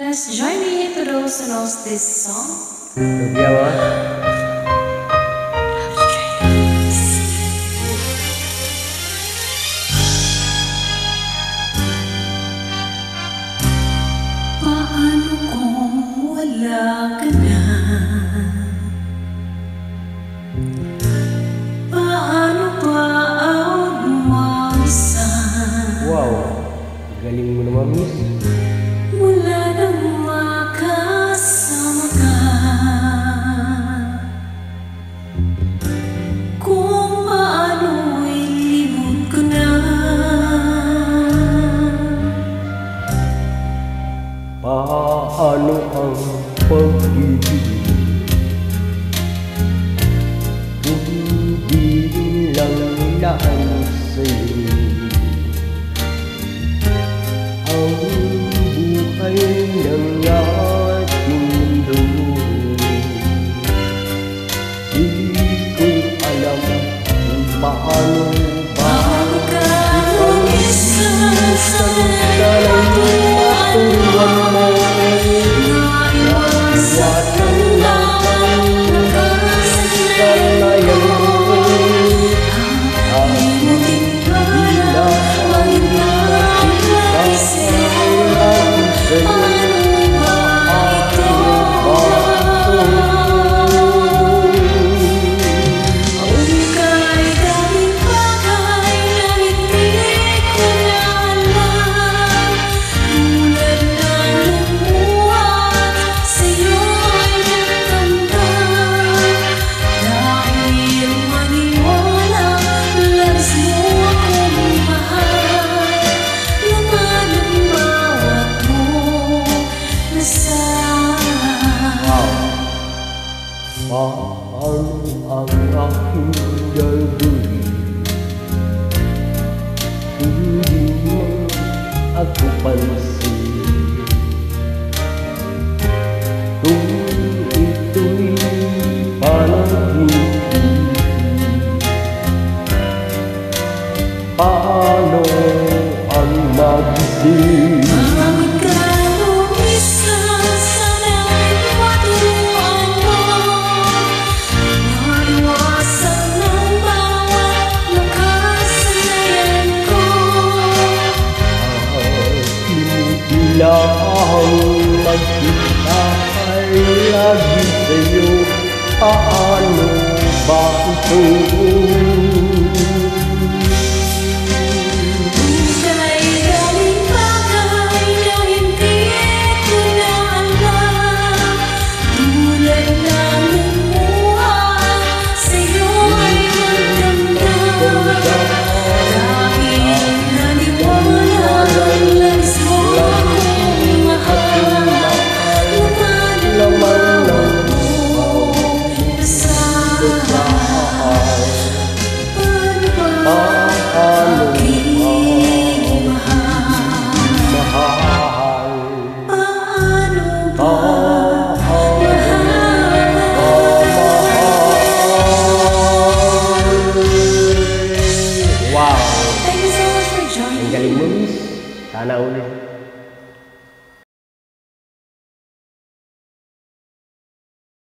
Let's join me to those who knows this song. Paano kung wala ka na? Paano pa ako mag-isa? Wow, galing mo naman, miss. Mula nang makasama ka, kung paano'y libot ko na. Paano ang pag-ibig kung di lang laan sa'yo ang buhay ng ating mundo? Di ko alam kung paano ka mag-isa sa naiwatuan mo. Naiwasan lang ang nakasanayan mo. Limutin ka na mag-ibang mag-isip. Ano ba ito? Ang kahit daming bagay na hindi ko na alam, tulad ng lumuha sa'yo'y nagtamtam. Dahil maniwala, labis mo akong mahal. Laman ng bawat mong nasal. Paano ang aking gagawin? Hindi mo ako pansin. Kung ito'y panaginip, paano ang magising? Bakit ka lumisan sa naiwatuan mo? Maiwasan ng bawat nakasanayan ko. Hindi lang magkita ay lagi sa'yo. Paano ba ito?